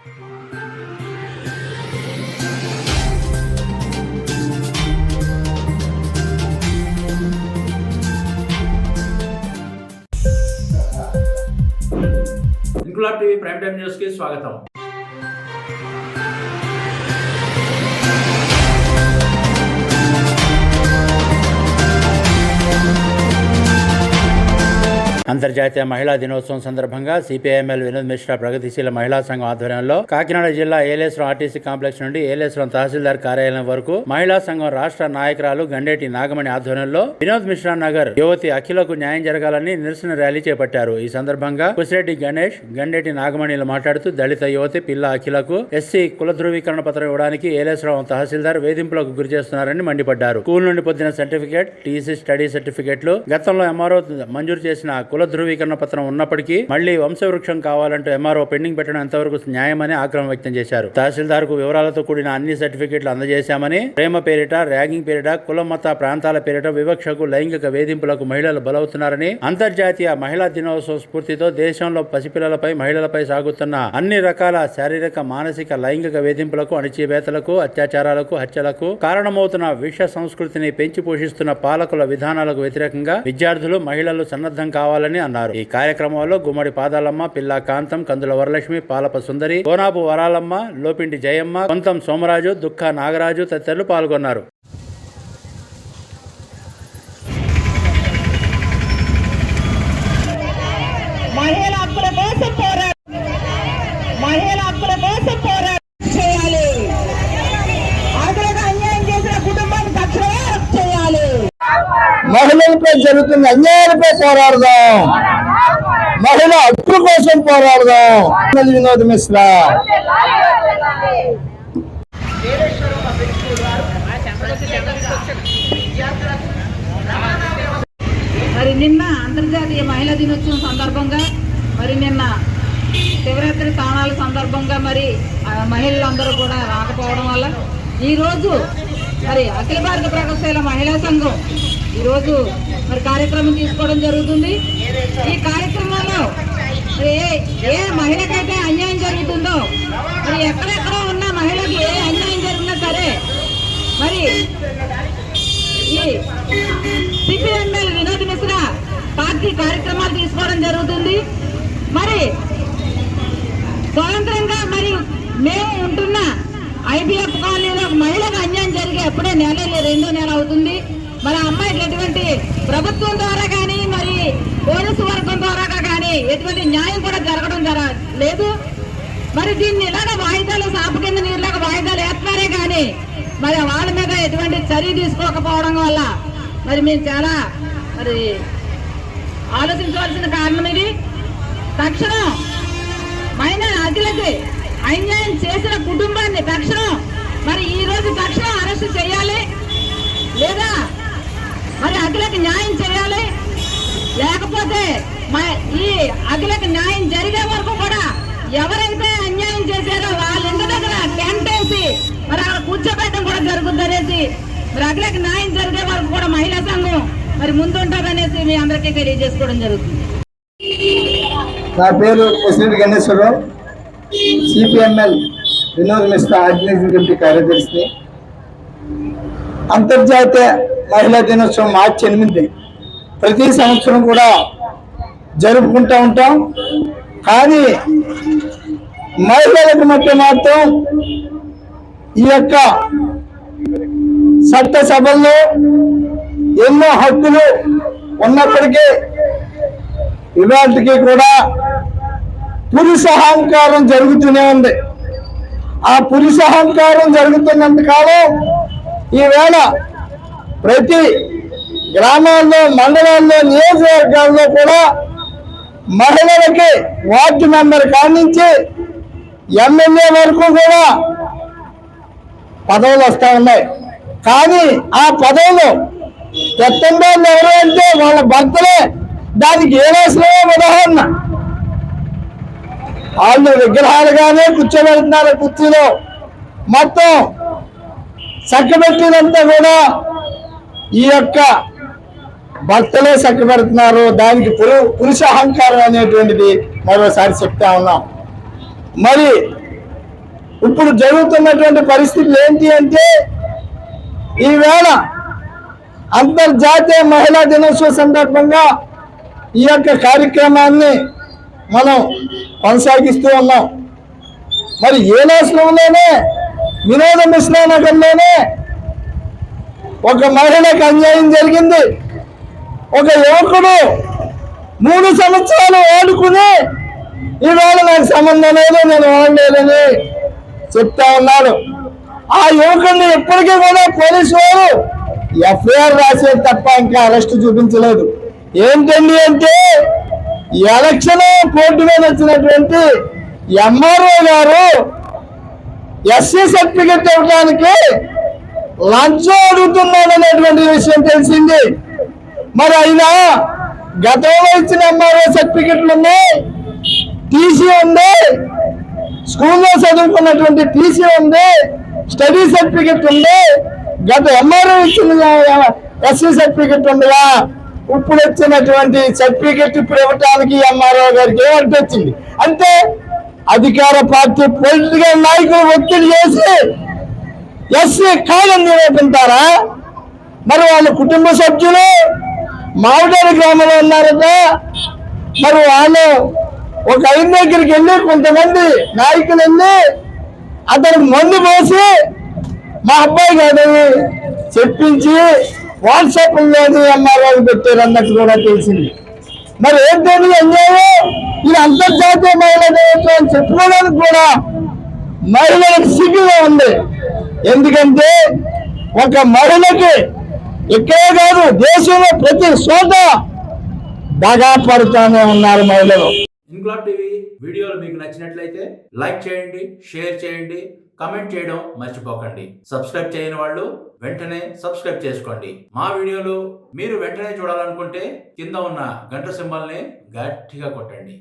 Inquilab TV prime time news కి స్వాగతం. అంతర్జాతీయ మహిళా దినోత్సవం సందర్భంగా సిపిఐఎంఎల్ వినోద్ మిశ్రా ప్రగతిశీల మహిళా సంఘం ఆధ్వర్యంలో కాకినాడ జిల్లా ఏలేశ్వరం ఆర్టీసీ కాంప్లెక్స్ నుండి ఏలేశ్వరం తహసీల్దార్ కార్యాలయం వరకు మహిళా సంఘం రాష్ట్ర నాయకురాలు గండేటి నాగమణి ఆధ్వర్యంలో వినోద్ మిశ్రా నగర్ యువతి అఖిలకు న్యాయం జరగాలని నిరసన ర్యాలీ చేపట్టారు. ఈ సందర్భంగా కుసిరెడ్డి గణేష్, గండేటి నాగమణిలు మాట్లాడుతూ దళిత యువతి పిల్ల అఖిలకు ఎస్సీ కుల ధృవీకరణ పత్రం ఇవ్వడానికి ఏలేశ్వరం తహసీల్దార్ వేధింపులకు గురి చేస్తున్నారని మండిపడ్డారు. స్కూల్ నుండి పొందిన సర్టిఫికేట్, టీసీ స్టడీ సర్టిఫికేట్లు గతంలో ఎంఆర్ఓ మంజూరు చేసిన కుల ధృవీకరణ పత్రం ఉన్నప్పటికీ మళ్లీ వంశవృక్షం కావాలంటూ ఎంఆర్ఓ పెండింగ్ పెట్టడం ఎంతవరకు న్యాయమని ఆగ్రహం వ్యక్తం చేశారు. తహసీల్దార్ కు వివరాలతో కూడిన అన్ని సర్టిఫికేట్లు అందజేశామని, ప్రేమ పేరిట, ర్యాగింగ్ పేరిట, కుల మత ప్రాంతాల పేరిట వివక్షకు, లైంగిక వేధింపులకు మహిళలు బలవుతున్నారని, అంతర్జాతీయ మహిళా దినోత్సవం స్ఫూర్తితో దేశంలో పసిపిల్లలపై, మహిళలపై సాగుతున్న అన్ని రకాల శారీరక, మానసిక, లైంగిక వేధింపులకు, అణిచివేతలకు, అత్యాచారాలకు, హత్యలకు కారణమవుతున్న విష సంస్కృతిని పెంచి పోషిస్తున్న పాలకుల విధానాలకు వ్యతిరేకంగా విద్యార్థులు, మహిళలు సన్నద్ధం కావాలని అన్నారు. ఈ కార్యక్రమంలో గుమ్మడి పాదాలమ్మ, పిల్లా కాంతం, కందుల వరలక్ష్మి, పాలప సుందరి, కోనాపు వరాలమ్మ, లోపిండి జయమ్మ, కొంతం సోమరాజు, దుఃఖ నాగరాజు తదితరులు పాల్గొన్నారు. మహిళలపై జరుగుతున్న అన్యాయాలపై పోరాడదాం, మహిళ హక్కుల కోసం పోరాడదాం. వినోద్ మిశ్రా మరి నిన్న అంతర్జాతీయ మహిళా దినోత్సవం సందర్భంగా, మరి నిన్న శివరాత్రి స్థానాల సందర్భంగా మరి మహిళలందరూ కూడా రాకపోవడం వల్ల ఈరోజు మరి అఖిల భారత ప్రగతిశీల మహిళా సంఘం ఈరోజు మరి కార్యక్రమం తీసుకోవడం జరుగుతుంది. ఈ కార్యక్రమంలో ఏ మహిళకైతే అన్యాయం జరుగుతుందో, మరి ఎక్కడెక్కడ ఉన్న మహిళకి ఏ అన్యాయం జరిగినా సరే మరి ఈ సిపిఎంఎల్ వినోద్ మిశ్రా పార్టీ కార్యక్రమాలు తీసుకోవడం జరుగుతుంది. మరి స్వతంత్రంగా మరి మేము ఉంటున్న ఐబిఎఫ్ కాలనీలో ఒక మహిళకు అన్యాయం జరిగి ఎప్పుడే రెండో నెల అవుతుంది. మరి అమ్మాయికి ఎటువంటి ప్రభుత్వం ద్వారా కానీ, మరి పోలీసు వర్గం ద్వారా కానీ ఎటువంటి న్యాయం కూడా జరగడం లేదు. మరి దీన్ని ఇలాగ వాయిదాలు, సాపు కింద నీరులాగా వాయిదాలు వేస్తున్నారే కానీ మరి వాళ్ళ మీద ఎటువంటి చర్య తీసుకోకపోవడం వల్ల మరి మేము చాలా మరి ఆలోచించవలసిన కారణం ఇది. తక్షణం మైనర్ అఖిలకి అన్యాయం చేసిన కుటుంబాన్ని తక్షణం మరి ఈ రోజు తక్షణం అరెస్ట్ చేయాలి, లేదా మరి అఖిలకి న్యాయం చేయాలి. లేకపోతే ఈ అఖిలకి న్యాయం జరిగే వరకు కూడా ఎవరైతే అన్యాయం చేశారో వాళ్ళ ఇంటి దగ్గర క్యాంప్ వేసి మరి అక్కడ కూర్చోబెట్టడం కూడా జరుగుతుందనేసి, మరి అఖిలకి న్యాయం జరిగే వరకు కూడా మహిళా సంఘం మరి ముందుంటారనేసి మీ అందరికీ తెలియజేసుకోవడం జరుగుతుంది. నా పేరు Kusireddy Ganeswara Rao, CPML Vinod Mishra organising committee కార్యదర్శిని. అంతర్జాతీయ మహిళా దినోత్సవం మార్చి 8 ప్రతి సంవత్సరం కూడా జరుపుకుంటూ ఉంటాం. కానీ మహిళలకు మధ్య మాత్రం ఈ యొక్క చట్టసభల్లో ఎన్నో హక్కులు ఉన్నప్పటికీ ఇవాటికి కూడా పురుషాహంకారం జరుగుతూనే ఉంది. ఆ పురుషాహంకారం జరుగుతున్నంత కాలం ఈవేళ ప్రతి గ్రామాల్లో, మండలాల్లో, నియోజకవర్గాల్లో కూడా మహిళలకి వార్డు మెంబర్ కానించి ఎమ్మెల్యే వరకు కూడా పదవులు వస్తూ ఉన్నాయి. కానీ ఆ పదవులు ఎత్తందాన్ని ఎవరు అంటే వాళ్ళ భర్తలే దానికి ఏనాశ్రమే ఉదాహరణ. వాళ్ళు విగ్రహాలుగానే కూర్చోబెడుతున్నారు కుర్చీలో. మొత్తం చక్కబెట్టినంతా కూడా ఈ యొక్క భర్తలే చక్కబెడుతున్నారు. దానికి పురుష అహంకారం అనేటువంటిది మరోసారి చెప్తా ఉన్నాం. మరి ఇప్పుడు జరుగుతున్నటువంటి పరిస్థితులు ఏంటి అంటే, ఈవేళ అంతర్జాతీయ మహిళా దినోత్సవ సందర్భంగా ఈ యొక్క కార్యక్రమాన్ని మనం కొనసాగిస్తూ ఉన్నాం. మరి ఏలేశ్వరంలోనే వినోద మిశ్రా నగర్లోనే ఒక మహిళకు అన్యాయం జరిగింది. ఒక యువకుడు 3 సంవత్సరాలు వాడుకుని ఈవేళ నాకు సంబంధం లేదు, నేను వాడలేదని చెప్తా ఉన్నాడు. ఆ యువకుడిని ఇప్పటికీ కూడా పోలీసు వారు ఎఫ్ఐఆర్ రాసేది తప్ప ఇంకా అరెస్ట్ చూపించలేదు. ఏంటండి అంటే, ఎలక్షన్ కోర్టు మీద వచ్చినటువంటి ఎంఆర్ఓ గారు ఎస్సీ సర్టిఫికెట్ ఇవ్వడానికి లంచం అడుగుతున్నాడు అనేటువంటి విషయం తెలిసింది. మరి అయినా గతంలో ఇచ్చిన ఎంఆర్ఓ సర్టిఫికెట్లు ఉన్నాయి, టీసీ ఉంది, స్కూల్లో చదువుకున్నటువంటి టీసీ ఉంది, స్టడీ సర్టిఫికెట్ ఉంది. గత ఎంఆర్ఓ ఇచ్చిన ఎస్సీ సర్టిఫికెట్ ఉండగా ఇప్పుడు వచ్చినటువంటి సర్టిఫికెట్ ఇప్పుడు ఇవ్వటానికి ఎంఆర్ఓ గారికి ఏమంటే వచ్చింది అంటే, అధికార పార్టీ పొలిటికల్ నాయకులు ఒత్తిడి చేసి ఎస్సీ కాలం నిరూపించారా? మరి వాళ్ళ కుటుంబ సభ్యులు మామిడారి గ్రామంలో ఉన్నారట. మరి వాళ్ళు ఒక ఆయన దగ్గరికి వెళ్ళి కొంతమంది నాయకులు వెళ్ళి అతనికి మందు పోసి మా అబ్బాయి కాదని చెప్పించి వాట్సాప్లోని ఎంఆర్ఓ పెట్టారు అన్నట్టు కూడా తెలిసింది. మరి ఏంటంటే అన్యాయం, ఇది అంతర్జాతీయ మహిళా దినోత్సవం అని చెప్పుకోవడానికి కూడా మహిళలకు సిగ్గుగా ఉంది. ఎందుకంటే ఒక మహిళకి ఇక్కడే కాదు దేశంలో ప్రతి చోట దగా పడుతూనే ఉన్నారు మహిళలు. ఇంక్లాబ్ టీవీ వీడియోలు మీకు నచ్చినట్లయితే లైక్ చేయండి, షేర్ చేయండి, కమెంట్ చేయడం మర్చిపోకండి. సబ్స్క్రైబ్ చేయని వాళ్ళు వెంటనే సబ్స్క్రైబ్ చేసుకోండి. మా వీడియోలు మీరు వెంటనే చూడాలనుకుంటే కింద ఉన్న గంట సింబల్ని గట్టిగా కొట్టండి.